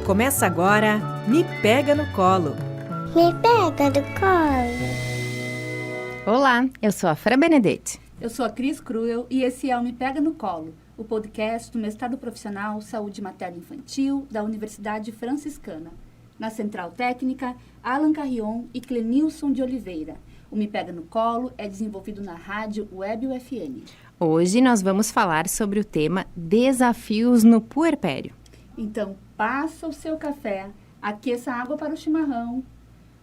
Começa agora, Me Pega no Colo. Me pega do colo. Olá, eu sou a Fra Benedetti. Eu sou a Cris Cruel e esse é o Me Pega no Colo, o podcast do Mestrado Profissional Saúde Materna e Infantil da Universidade Franciscana. Na Central Técnica, Alan Carrion e Clenilson de Oliveira. O Me Pega no Colo é desenvolvido na rádio Web UFN. Hoje nós vamos falar sobre o tema Desafios no Puerpério. Então, passa o seu café, aqueça a água para o chimarrão,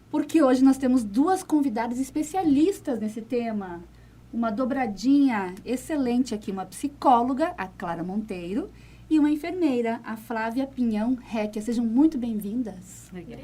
porque hoje nós temos duas convidadas especialistas nesse tema. Uma dobradinha excelente aqui, uma psicóloga, a Clara Monteiro, e uma enfermeira, a Flávia Pinhão Requia. Sejam muito bem-vindas. Obrigada.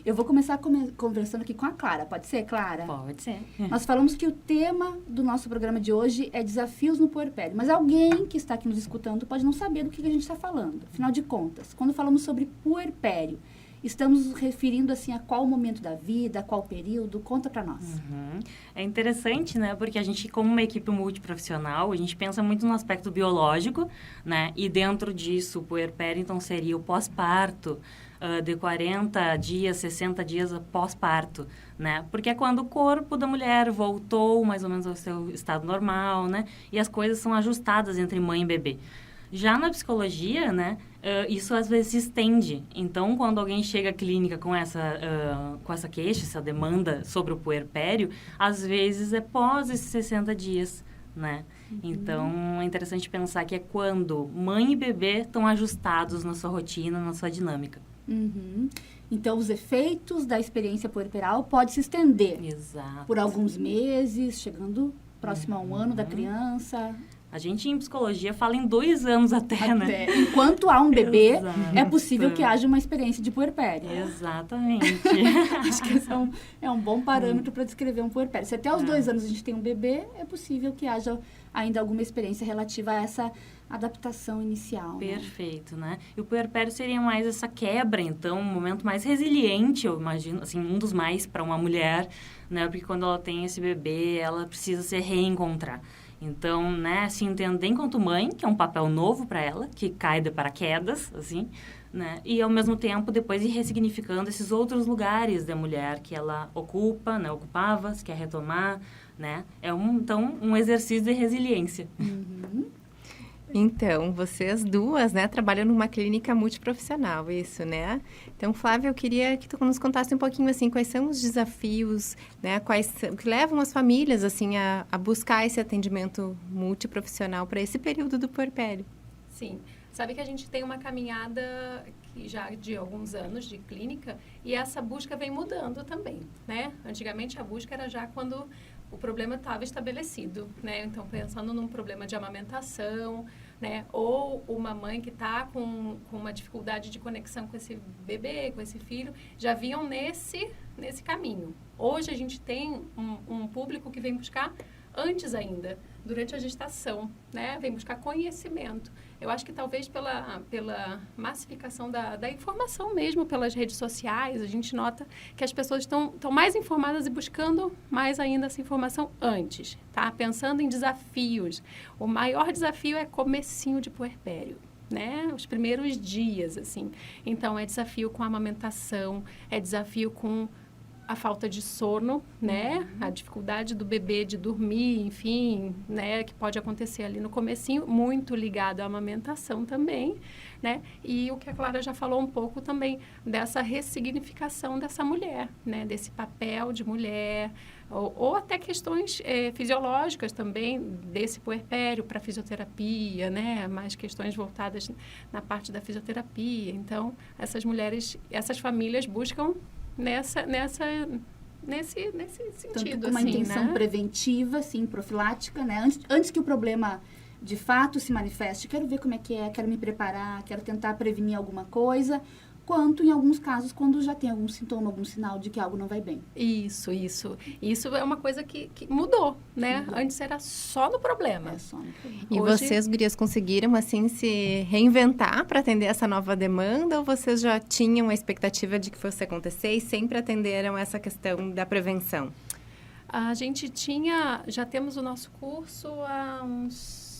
Eu vou começar conversando aqui com a Clara. Pode ser, Clara? Pode ser. Nós falamos que o tema do nosso programa de hoje é desafios no puerpério. Mas alguém que está aqui nos escutando pode não saber do que a gente está falando. Afinal de contas, quando falamos sobre puerpério, estamos nos referindo, assim, a qual momento da vida, a qual período? Conta para nós. É interessante, né? Porque a gente, como uma equipe multiprofissional, a gente pensa muito no aspecto biológico, né? E dentro disso, o puerpério, então, seria o pós-parto, de 40 dias, 60 dias pós-parto, né? Porque é quando o corpo da mulher voltou mais ou menos ao seu estado normal, né? E as coisas são ajustadas entre mãe e bebê. Já na psicologia, né, isso às vezes se estende. Então, quando alguém chega à clínica com essa queixa, essa demanda sobre o puerpério, às vezes é pós esses 60 dias, né? Então, é interessante pensar que é quando mãe e bebê estão ajustados na sua rotina, na sua dinâmica. Então, os efeitos da experiência puerperal podem se estender. Exato. Por alguns meses, chegando próximo a um ano da criança. A gente, em psicologia, fala em 2 anos até, né? Enquanto há um bebê, Exato. é possível que haja uma experiência de puerpério. Exatamente. Acho que esse é um bom parâmetro para descrever um puerpério. Se até os 2 anos a gente tem um bebê, é possível que haja ainda alguma experiência relativa a essa adaptação inicial. Perfeito, né? E o puerpério seria mais essa quebra, então, um momento mais resiliente, eu imagino, assim, um dos mais para uma mulher, né? Porque quando ela tem esse bebê, ela precisa se reencontrar. Então, né, se entender enquanto mãe, que é um papel novo para ela, que cai de paraquedas, assim, né? E, ao mesmo tempo, depois ir ressignificando esses outros lugares da mulher que ela ocupa, né, ocupava, se quer retomar, né? É, então, um exercício de resiliência. Então, vocês duas, né, trabalham numa clínica multiprofissional, isso, né? Então, Flávia, eu queria que tu nos contasse um pouquinho, assim, quais são os desafios, né, que levam as famílias, assim, a buscar esse atendimento multiprofissional para esse período do puerpério. Sim. Sabe que a gente tem uma caminhada que já de alguns anos de clínica e essa busca vem mudando também, né? Antigamente, a busca era já quando o problema estava estabelecido, né? Então, pensando num problema de amamentação, né? Ou uma mãe que está com uma dificuldade de conexão com esse bebê, com esse filho, já vinham nesse caminho. Hoje, a gente tem um público que vem buscar antes ainda, durante a gestação, né? Vem buscar conhecimento. Eu acho que talvez pela massificação da informação mesmo, pelas redes sociais, a gente nota que as pessoas estão mais informadas e buscando mais ainda essa informação antes, tá? Pensando em desafios. O maior desafio é comecinho de puerpério, né? Os primeiros dias, assim. Então, é desafio com a amamentação, é desafio com a falta de sono, né? A dificuldade do bebê de dormir, enfim, né? Que pode acontecer ali no comecinho, muito ligado à amamentação também, né? E o que a Clara já falou um pouco também, dessa ressignificação dessa mulher, né? Desse papel de mulher, ou até questões fisiológicas também, desse puerpério para fisioterapia, né? Mais questões voltadas na parte da fisioterapia. Então, essas mulheres, essas famílias buscam nesse sentido, tanto com uma intenção, né? preventiva, assim, profilática, né? Antes que o problema de fato se manifeste, quero ver como é que é, quero me preparar, quero tentar prevenir alguma coisa, quanto em alguns casos quando já tem algum sintoma, algum sinal de que algo não vai bem. Isso. Isso é uma coisa que mudou, né? Mudou. Antes era só no problema. Só no problema. E hoje, vocês, gurias, conseguiram, assim, se reinventar para atender essa nova demanda ou vocês já tinham a expectativa de que fosse acontecer e sempre atenderam essa questão da prevenção? A gente já temos o nosso curso há uns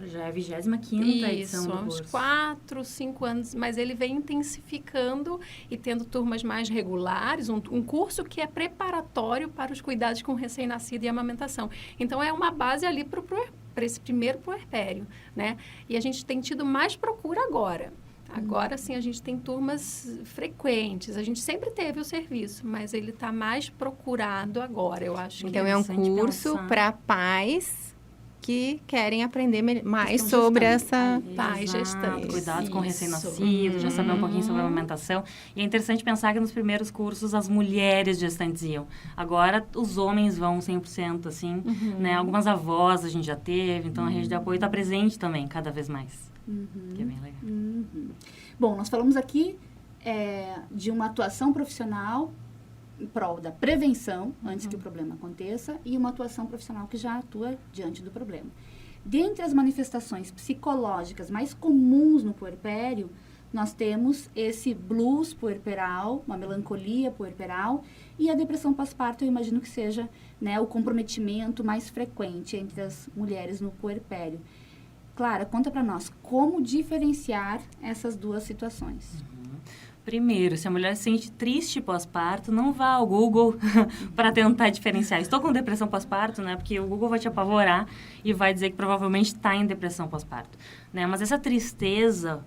Já é a 25ª edição do uns curso. 4, 5 anos, mas ele vem intensificando e tendo turmas mais regulares, um curso que é preparatório para os cuidados com o recém-nascido e amamentação. Então, é uma base ali para esse primeiro puerpério, né? E a gente tem tido mais procura agora. Agora, sim, a gente tem turmas frequentes. A gente sempre teve o serviço, mas ele está mais procurado agora, eu acho. Muito Então, é um interessante curso pensar. para pais que querem aprender mais Estão sobre gestando. essa pais Exato, gestantes. cuidados com Isso. recém-nascidos, já saber um pouquinho sobre a amamentação. E é interessante pensar que nos primeiros cursos as mulheres gestantes iam. Agora os homens vão 100%, assim, né? Algumas avós a gente já teve, então a rede de apoio está presente também, cada vez mais. Que é bem legal. Bom, nós falamos aqui de uma atuação profissional em prol da prevenção, antes que o problema aconteça, e uma atuação profissional que já atua diante do problema. Dentre as manifestações psicológicas mais comuns no puerpério, nós temos esse blues puerperal, uma melancolia puerperal, e a depressão pós-parto, eu imagino que seja, né, o comprometimento mais frequente entre as mulheres no puerpério. Clara, conta para nós como diferenciar essas duas situações. Primeiro, se a mulher se sente triste pós-parto, não vá ao Google para tentar diferenciar. Estou com depressão pós-parto, né? Porque o Google vai te apavorar e vai dizer que provavelmente está em depressão pós-parto, né? Mas essa tristeza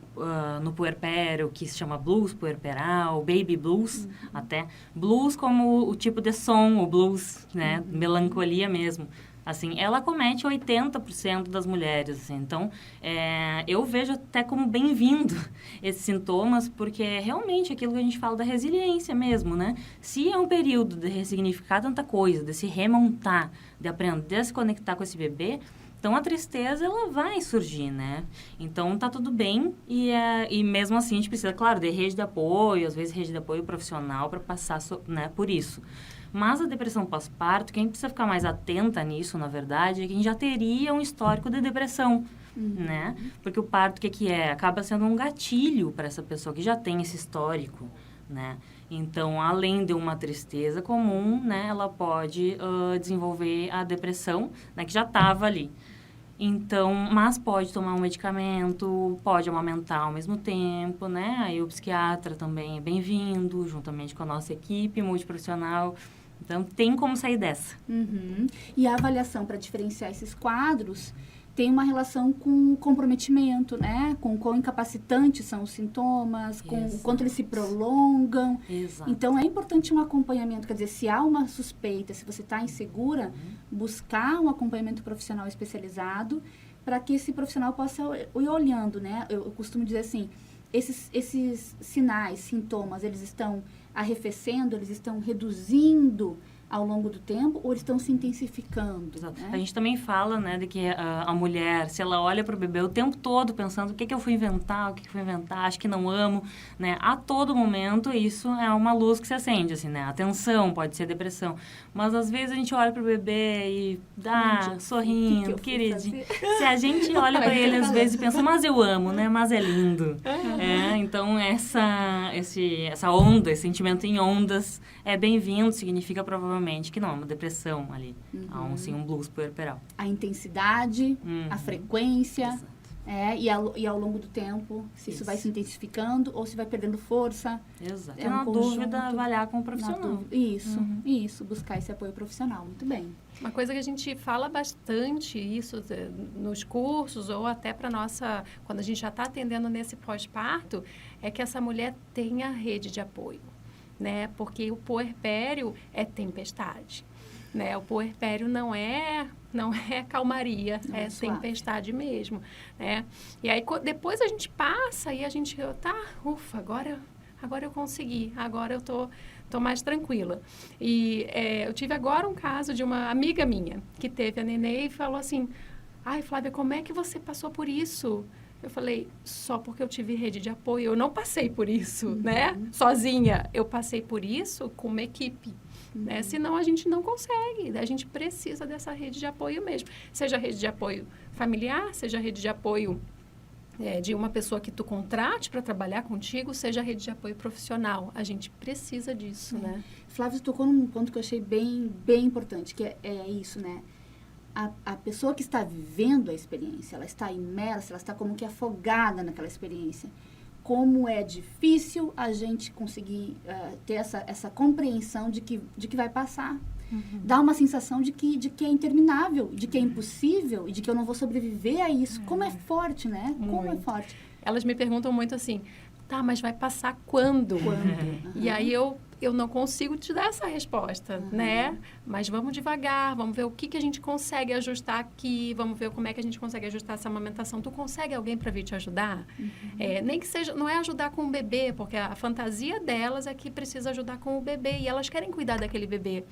no puerpério, que se chama blues puerperal, baby blues, até. Blues como o tipo de som, o blues, né? Melancolia mesmo. Assim, ela acomete 80% das mulheres, assim. Então, eu vejo até como bem-vindo esses sintomas, porque é realmente aquilo que a gente fala da resiliência mesmo, né? Se é um período de ressignificar tanta coisa, de se remontar, de aprender a se conectar com esse bebê, então a tristeza, ela vai surgir, né? Então, tá tudo bem e mesmo assim a gente precisa, claro, de rede de apoio, às vezes rede de apoio profissional para passar, né, por isso. Mas a depressão pós-parto, quem precisa ficar mais atenta nisso, na verdade, é quem já teria um histórico de depressão, né? Porque o parto, o que é? Acaba sendo um gatilho para essa pessoa que já tem esse histórico, né? Então, além de uma tristeza comum, né? Ela pode desenvolver a depressão, né? Que já estava ali. Então, mas pode tomar um medicamento, pode amamentar ao mesmo tempo, né? Aí o psiquiatra também é bem-vindo, juntamente com a nossa equipe multiprofissional. Então, tem como sair dessa. E a avaliação para diferenciar esses quadros tem uma relação com o comprometimento, né? Com quão incapacitantes são os sintomas, com o quanto eles se prolongam. Exato. Então, é importante um acompanhamento. Quer dizer, se há uma suspeita, se você está insegura, buscar um acompanhamento profissional especializado para que esse profissional possa ir olhando, né? Eu costumo dizer assim, esses sinais, sintomas, eles estão arrefecendo, eles estão reduzindo ao longo do tempo ou eles estão se intensificando? Exato. Né? A gente também fala, né, de que a mulher, se ela olha para o bebê o tempo todo pensando o que eu fui inventar, acho que não amo, né, a todo momento isso é uma luz que se acende, assim, né, atenção, pode ser depressão, mas às vezes a gente olha para o bebê e dá, sorrindo, queridinho. Se a gente olha para ele às vezes e pensa, mas eu amo, né, mas é lindo. Então essa onda, esse sentimento em ondas é bem-vindo, significa provavelmente que não é uma depressão ali, há um blues puerperal. A intensidade, a frequência, Exato. e ao longo do tempo, se isso vai se intensificando ou se vai perdendo força. Exato. É um Na conjunto, dúvida, avaliar com o profissional. Isso, buscar esse apoio profissional. Muito bem. Uma coisa que a gente fala bastante isso nos cursos ou até para nossa, quando a gente já está atendendo nesse pós-parto, é que essa mulher tenha rede de apoio, né? Porque o puerpério é tempestade, né? O puerpério não é calmaria, é tempestade mesmo, né? E aí depois a gente passa e a gente ufa, agora eu consegui, agora eu tô mais tranquila. E eu tive agora um caso de uma amiga minha que teve a nenê e falou assim, ai, Flávia, como é que você passou por isso? Eu falei, só porque eu tive rede de apoio, eu não passei por isso, né? Sozinha, eu passei por isso com uma equipe, né? Senão a gente não consegue, a gente precisa dessa rede de apoio mesmo. Seja rede de apoio familiar, seja rede de apoio de uma pessoa que tu contrate para trabalhar contigo, seja rede de apoio profissional. A gente precisa disso, né? Flávia tocou num ponto que eu achei bem, bem importante, que é isso, né? a pessoa que está vivendo a experiência, ela está imersa, ela está como que afogada naquela experiência. Como é difícil a gente conseguir ter essa compreensão de que vai passar. Dá uma sensação de que é interminável, de que é impossível e de que eu não vou sobreviver a isso. Como é forte, né? Como é forte. Elas me perguntam muito assim, tá, mas vai passar quando? E aí eu não consigo te dar essa resposta, né? Mas vamos devagar, vamos ver o que a gente consegue ajustar aqui, vamos ver como é que a gente consegue ajustar essa amamentação. Tu consegue alguém para vir te ajudar? Nem que seja, não é ajudar com o bebê, porque a fantasia delas é que precisa ajudar com o bebê e elas querem cuidar daquele bebê.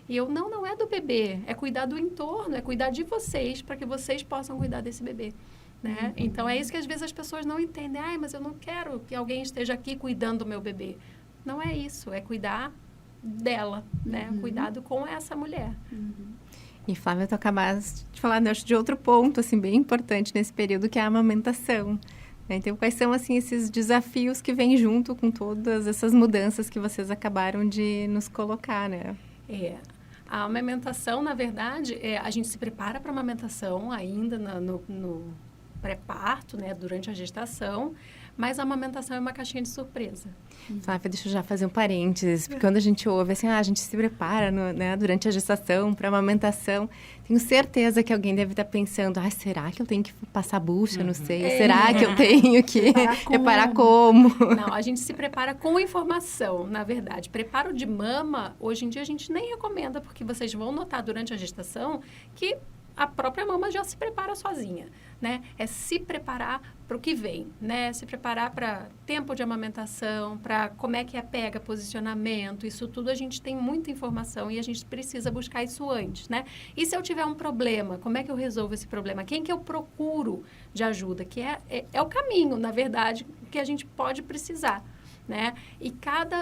E eu, não é do bebê, é cuidar do entorno, é cuidar de vocês, para que vocês possam cuidar desse bebê. Né? Então, é isso que às vezes as pessoas não entendem. Mas eu não quero que alguém esteja aqui cuidando do meu bebê. Não é isso, é cuidar dela, né? Cuidado com essa mulher. E, Flávia, tu acabaste de falar, acho, de outro ponto, assim, bem importante nesse período, que é a amamentação. Né? Então, quais são, assim, esses desafios que vêm junto com todas essas mudanças que vocês acabaram de nos colocar, né? A amamentação, na verdade, a gente se prepara para a amamentação ainda no pré-parto, né, durante a gestação, mas a amamentação é uma caixinha de surpresa. Flávia, deixa eu já fazer um parênteses, porque quando a gente ouve assim, a gente se prepara né, durante a gestação para a amamentação, tenho certeza que alguém deve estar pensando, será que eu tenho que passar bucha, não sei, será que eu tenho que preparar como? Não, a gente se prepara com informação, na verdade. Preparo de mama, hoje em dia a gente nem recomenda, porque vocês vão notar durante a gestação que a própria mama já se prepara sozinha, né? É se preparar para o que vem, né? Se preparar para tempo de amamentação, para como é que é pega, posicionamento, isso tudo a gente tem muita informação e a gente precisa buscar isso antes, né? E se eu tiver um problema, como é que eu resolvo esse problema? Quem que eu procuro de ajuda? Que é o caminho, na verdade, que a gente pode precisar, né? E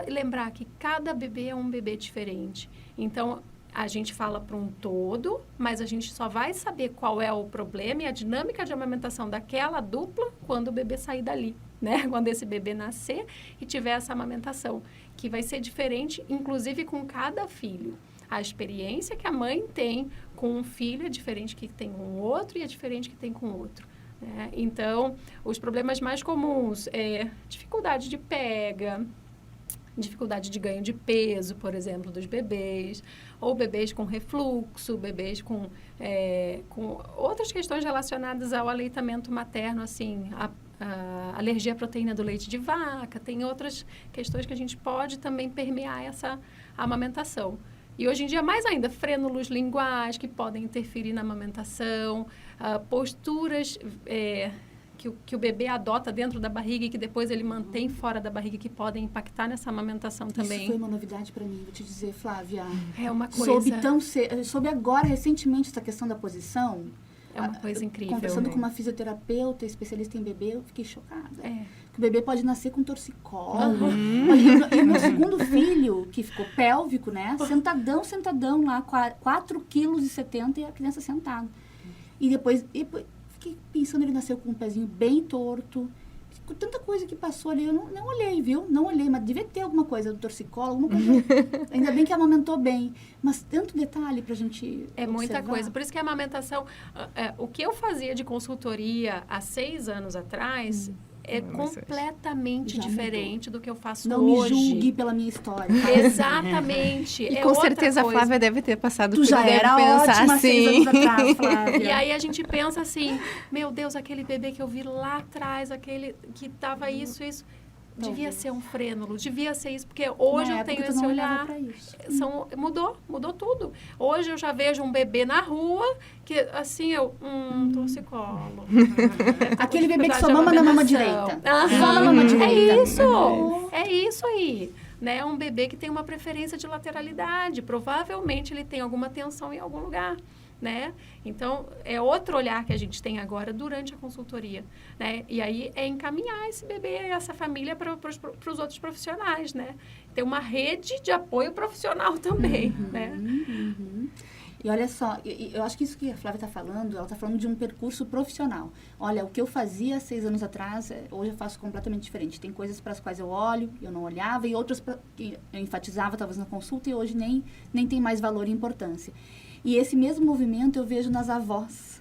lembrar que cada bebê é um bebê diferente. Então, a gente fala para um todo, mas a gente só vai saber qual é o problema e a dinâmica de amamentação daquela dupla quando o bebê sair dali, né? Quando esse bebê nascer e tiver essa amamentação, que vai ser diferente, inclusive com cada filho. A experiência que a mãe tem com um filho é diferente que tem com o outro e é diferente que tem com o outro. Né? Então, os problemas mais comuns é dificuldade de pega, dificuldade de ganho de peso, por exemplo, dos bebês, ou bebês com refluxo, bebês com outras questões relacionadas ao aleitamento materno, assim, a alergia à proteína do leite de vaca, tem outras questões que a gente pode também permear essa amamentação. E hoje em dia, mais ainda, frênulos linguais que podem interferir na amamentação, posturas que o bebê adota dentro da barriga e que depois ele mantém fora da barriga, que podem impactar nessa amamentação também. Isso foi uma novidade para mim, vou te dizer, Flávia. É uma coisa... Soube agora, recentemente, essa questão da posição. É uma coisa incrível. Conversando com uma fisioterapeuta, especialista em bebê, eu fiquei chocada. Que o bebê pode nascer com torcicolo. E o meu segundo filho, que ficou pélvico, né? Sentadão lá, 4,70 kg e a criança sentada. E depois fiquei pensando, ele nasceu com um pezinho bem torto. Com tanta coisa que passou ali, eu não olhei, viu? Não olhei, mas devia ter alguma coisa do torcicolo, alguma coisa. Ainda bem que amamentou bem. Mas tanto detalhe pra gente É muita observar. coisa. Por isso que a amamentação... o que eu fazia de consultoria há 6 anos atrás é completamente diferente do que eu faço não hoje. Não me julgue pela minha história. Exatamente. E com certeza coisa. a Flávia deve ter passado Tu por já deve era pensar ótima assim. 6 anos atrás, Flávia. E aí a gente pensa assim, meu Deus, aquele bebê que eu vi lá atrás, aquele que tava isso. Devia ser um frênulo, devia ser isso, porque hoje eu tenho esse olhar. Mudou tudo. Hoje eu já vejo um bebê na rua que, assim, torcicolo. Aquele bebê que só mama na mama direita. Só na mama direita. É isso aí. Né? Um bebê que tem uma preferência de lateralidade. Provavelmente ele tem alguma tensão em algum lugar. Né? Então, é outro olhar que a gente tem agora durante a consultoria, né? E aí é encaminhar esse bebê, essa família para os outros profissionais, né? Ter uma rede de apoio profissional também, né? E olha só, eu acho que isso que a Flávia está falando, ela está falando de um percurso profissional. Olha, o que eu fazia 6 anos atrás, hoje eu faço completamente diferente. Tem coisas para as quais eu olho, eu não olhava, e outras que eu enfatizava talvez na consulta e hoje nem tem mais valor e importância. E esse mesmo movimento eu vejo nas avós,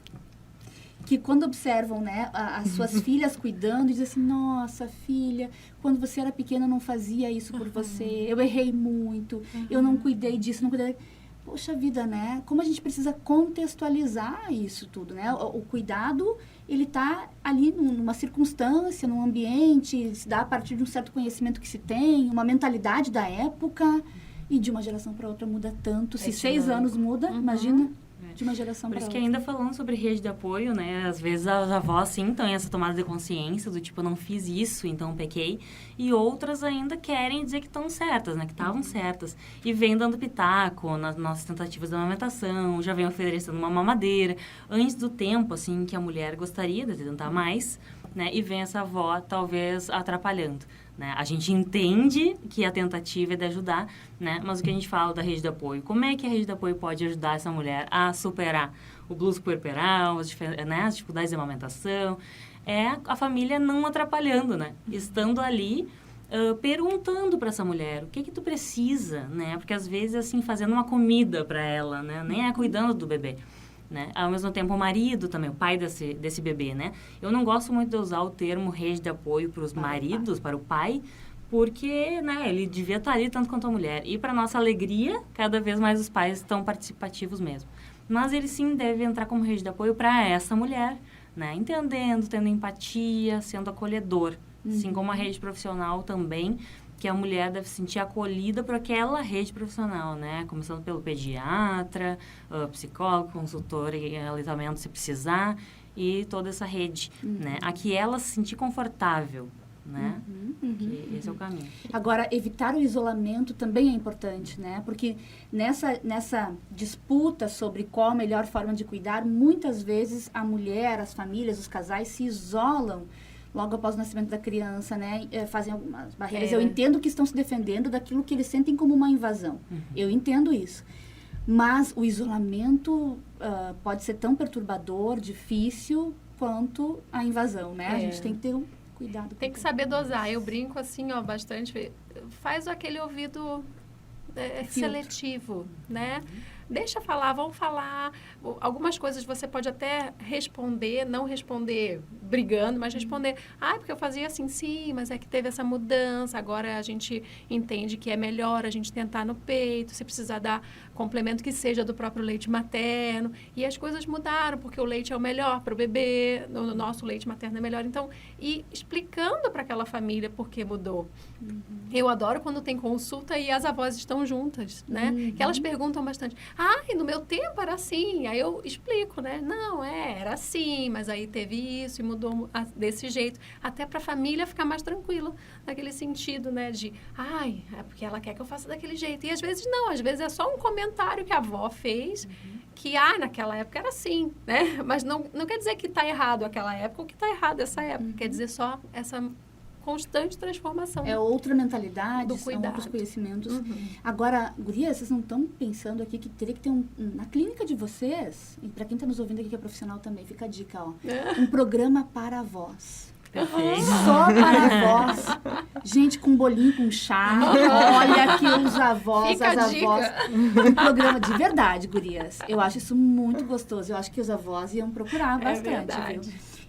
que quando observam, né, as suas filhas cuidando, dizem assim, nossa, filha, quando você era pequena eu não fazia isso por você, eu errei muito, eu não cuidei disso, não cuidei... Poxa vida, né? Como a gente precisa contextualizar isso tudo, né? O cuidado, ele está ali numa circunstância, num ambiente, se dá a partir de um certo conhecimento que se tem, uma mentalidade da época, e de uma geração para outra muda tanto. Se 6 anos muda, imagina, de uma geração para outra. Por isso que ainda falando sobre rede de apoio, né? Às vezes as avós, sim, têm essa tomada de consciência do tipo, eu não fiz isso, então pequei. E outras ainda querem dizer que estão certas, né? Que estavam certas. E vem dando pitaco nas nossas tentativas de amamentação, já vem oferecendo uma mamadeira. Antes do tempo, assim, que a mulher gostaria de tentar mais, né? E vem essa avó, talvez, atrapalhando. Né? A gente entende que a tentativa é de ajudar, né? Mas o que a gente fala da rede de apoio, como é que a rede de apoio pode ajudar essa mulher a superar o blues puerperal, as dificuldades de amamentação? É a família não atrapalhando, né? Estando ali, perguntando para essa mulher, o que tu precisa, né? Porque às vezes, assim, fazendo uma comida para ela, né? Nem é cuidando do bebê. Né? Ao mesmo tempo, o marido também, o pai desse bebê, né? Eu não gosto muito de usar o termo rede de apoio para os maridos, para o pai, porque, né, ele devia estar ali tanto quanto a mulher. E, para nossa alegria, cada vez mais os pais estão participativos mesmo. Mas ele, sim, deve entrar como rede de apoio para essa mulher, né? Entendendo, tendo empatia, sendo acolhedor. Assim como a rede profissional também, que a mulher deve se sentir acolhida por aquela rede profissional, né? Começando pelo pediatra, psicólogo, consultor em aleitamento se precisar, e toda essa rede, né? Aqui ela se sentir confortável, né? Esse é o caminho. Agora, evitar o isolamento também é importante, né? Porque nessa disputa sobre qual a melhor forma de cuidar, muitas vezes a mulher, as famílias, os casais se isolam logo após o nascimento da criança, né? Fazem algumas barreiras. Eu entendo que estão se defendendo daquilo que eles sentem como uma invasão. Eu entendo isso. Mas o isolamento pode ser tão perturbador, difícil, quanto a invasão, né? A gente tem que ter um cuidado. Tem que saber dosar. Eu brinco assim, ó, bastante. Faz aquele ouvido seletivo, né? Deixa falar, vão falar. Algumas coisas você pode até responder, não responder brigando, mas responder, porque eu fazia assim, sim, mas é que teve essa mudança, agora a gente entende que é melhor a gente tentar no peito, se precisar dar complemento que seja do próprio leite materno, e as coisas mudaram, porque o leite é o melhor para o bebê, o nosso leite materno é melhor, então, e explicando para aquela família por que mudou. Eu adoro quando tem consulta e as avós estão juntas, né? Que elas perguntam bastante, e no meu tempo era assim, aí eu explico, né? Não, era assim, mas aí teve isso e mudou desse jeito, até para a família ficar mais tranquila, naquele sentido, né? De, é porque ela quer que eu faça daquele jeito. E às vezes não, às vezes é só um comentário que a avó fez, que, naquela época era assim, né? Mas não quer dizer que está errado aquela época ou que está errado essa época, quer dizer só essa constante transformação. É outra mentalidade, do são cuidado. Outros conhecimentos. Agora, gurias, vocês não estão pensando aqui que teria que ter na clínica de vocês, e para quem está nos ouvindo aqui que é profissional também, fica a dica, um programa para avós. Perfeito. Só para avós. Gente com bolinho, com chá. Olha que os avós, Fica as a avós. dica. Um programa de verdade, gurias. Eu acho isso muito gostoso. Eu acho que os avós iam procurar bastante, viu?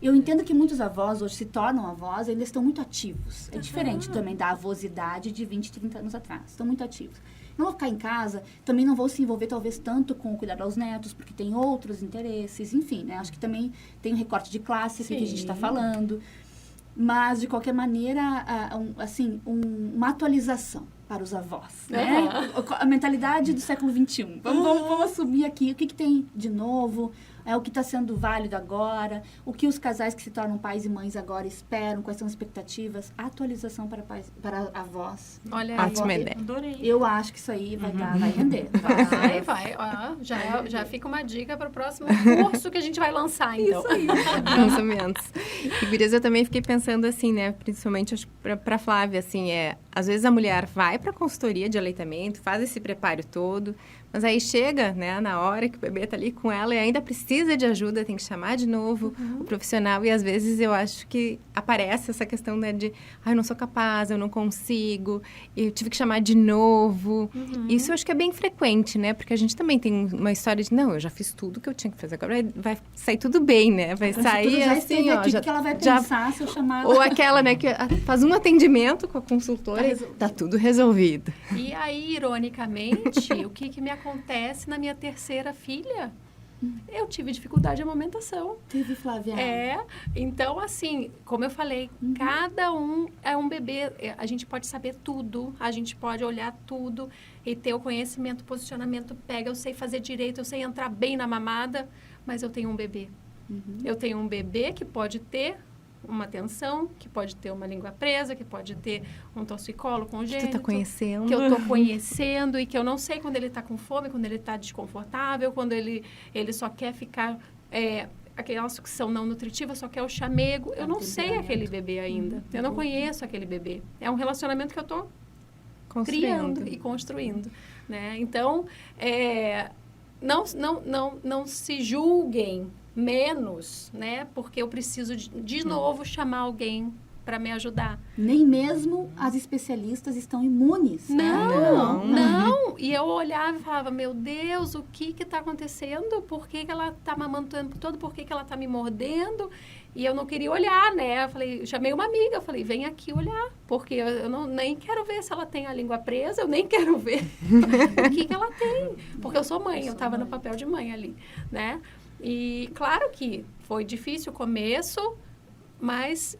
Eu entendo que muitos avós hoje se tornam avós e ainda estão muito ativos. É diferente também da avosidade de 20, 30 anos atrás. Estão muito ativos. Não vão ficar em casa, também não vão se envolver talvez tanto com o cuidado aos netos, porque tem outros interesses, enfim, né? Acho que também tem um recorte de classe aqui que a gente está falando. Mas, de qualquer maneira, uma atualização para os avós, né? A mentalidade do século XXI. Vamos assumir aqui o que tem de novo, o que está sendo válido agora, o que os casais que se tornam pais e mães agora esperam, quais são as expectativas, atualização para avós. Olha, ótima ideia. Adorei. Eu acho que isso aí vai render. Vai. Já fica uma dica para o próximo curso que a gente vai lançar, então. Isso aí. Lançamentos. E, gurias, eu também fiquei pensando assim, né? Principalmente para Flávia, assim, às vezes a mulher vai para a consultoria de aleitamento, faz esse preparo todo, Mas aí chega, né, na hora que o bebê tá ali com ela e ainda precisa de ajuda, tem que chamar de novo o profissional. E às vezes eu acho que aparece essa questão, né, de, eu não sou capaz, eu não consigo, eu tive que chamar de novo. Isso eu acho que é bem frequente, né? Porque a gente também tem uma história de, não, eu já fiz tudo que eu tinha que fazer, agora vai sair tudo bem, né? Vai sair já assim, ó. aqui, que ela vai pensar se eu chamar... Ou aquela, né, que faz um atendimento com a consultora e tá tudo resolvido. E aí, ironicamente, o que me acontece na minha terceira filha? Eu tive dificuldade de amamentação. Teve, Flávia? Então, assim, como eu falei, cada um é um bebê. A gente pode saber tudo, a gente pode olhar tudo e ter o conhecimento, posicionamento, eu sei fazer direito, eu sei entrar bem na mamada, mas eu tenho um bebê. Eu tenho um bebê que pode ter uma tensão, que pode ter uma língua presa, que pode ter um torcicolo congênito. Que tu tá conhecendo. Que eu tô conhecendo e que eu não sei quando ele tá com fome, quando ele tá desconfortável, quando ele só quer ficar... aquela sucção não nutritiva, só quer o chamego. Eu não sei aquele bebê ainda. Eu não conheço aquele bebê. É um relacionamento que eu tô criando e construindo, né? Então, não se julguem menos, né? Porque eu preciso de novo chamar alguém para me ajudar. Nem mesmo as especialistas estão imunes. Não. E eu olhava e falava, meu Deus, o que está acontecendo? Por que ela está mamando o tempo todo? Por que ela está me mordendo? E eu não queria olhar, né? Eu chamei uma amiga, eu falei, vem aqui olhar. Porque eu nem quero ver se ela tem a língua presa, eu nem quero ver o que ela tem. Porque eu sou mãe, eu estava no papel de mãe ali, né? E claro que foi difícil o começo, mas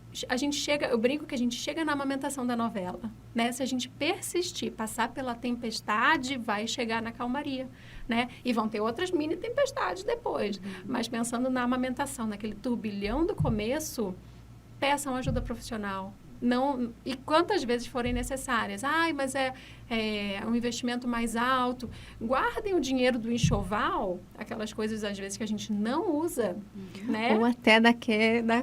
eu brinco que a gente chega na amamentação da novela, né? Se a gente persistir, passar pela tempestade, vai chegar na calmaria, né? E vão ter outras mini tempestades depois. Mas pensando na amamentação, naquele turbilhão do começo, peçam ajuda profissional. Não, e quantas vezes forem necessárias. Mas é um investimento mais alto. Guardem o dinheiro do enxoval, aquelas coisas, às vezes, que a gente não usa, né? Ou até da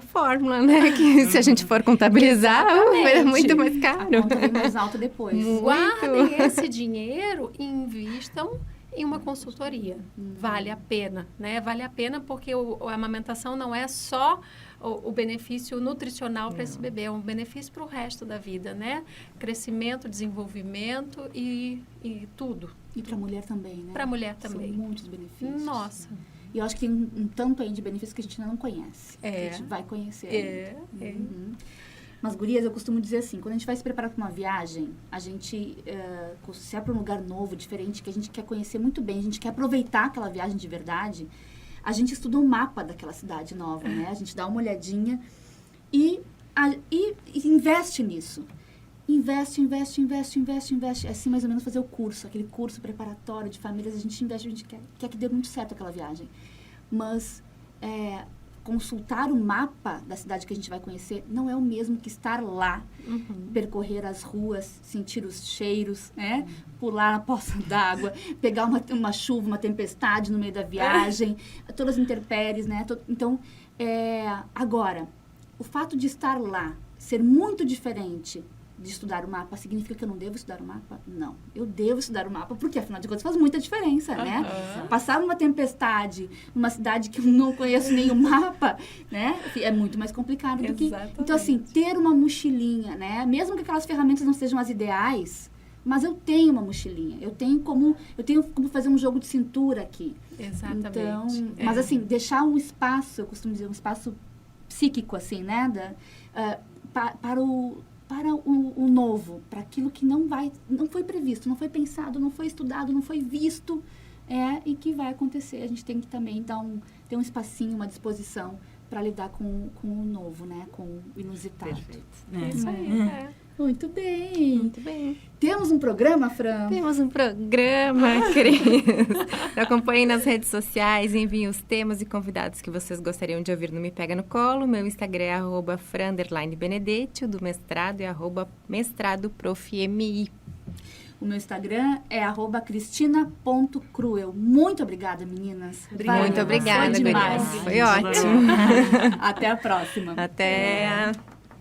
fórmula, né? Que se a gente for contabilizar, é muito mais caro. A conta vem mais alta depois. Guardem esse dinheiro e invistam em uma consultoria. Vale a pena, né? Vale a pena porque a amamentação não é só o benefício nutricional para esse bebê, é um benefício para o resto da vida, né? Crescimento, desenvolvimento e tudo. E para a mulher também, né? Para a mulher também. São muitos benefícios. Nossa. E eu acho que tem um tanto aí de benefícios que a gente ainda não conhece. Que a gente vai conhecer ainda. Mas, gurias, eu costumo dizer assim, quando a gente vai se preparar para uma viagem, a gente, se é para um lugar novo, diferente, que a gente quer conhecer muito bem, a gente quer aproveitar aquela viagem de verdade, a gente estuda um mapa daquela cidade nova, né? A gente dá uma olhadinha e investe nisso. Investe. É assim, mais ou menos, fazer o curso, aquele curso preparatório de famílias, a gente investe, a gente quer que dê muito certo aquela viagem. Mas consultar o mapa da cidade que a gente vai conhecer não é o mesmo que estar lá, percorrer as ruas, sentir os cheiros, né? Pular na poça d'água, pegar uma chuva, uma tempestade no meio da viagem, todas as intempéries, né? Então, agora, o fato de estar lá ser muito diferente de estudar o mapa, significa que eu não devo estudar o mapa? Não, eu devo estudar o mapa, porque afinal de contas faz muita diferença, né? Passar uma tempestade numa cidade que eu não conheço nem o mapa, né? É muito mais complicado do que... Então, assim, ter uma mochilinha, né? Mesmo que aquelas ferramentas não sejam as ideais, mas eu tenho uma mochilinha, eu tenho como fazer um jogo de cintura aqui. Exatamente. Então, mas assim, deixar um espaço, eu costumo dizer, um espaço psíquico, assim, né? Para o novo, para aquilo que não foi previsto, não foi pensado, não foi estudado, não foi visto, e que vai acontecer. A gente tem que também ter um espacinho, uma disposição para lidar com o novo, né? Com o inusitado. Perfeito. Isso aí, Muito bem. Muito bem. Temos um programa, Fran? Temos um programa, Cris. Acompanhem nas redes sociais, enviem os temas e convidados que vocês gostariam de ouvir no Me Pega no Colo. Meu Instagram é @Fran_Benedetti, o do mestrado é @mestradoprofmi. O meu Instagram é @cristina.cruel. Muito obrigada, meninas. Muito obrigada, Foi demais. Foi ótimo. Até a próxima. Até.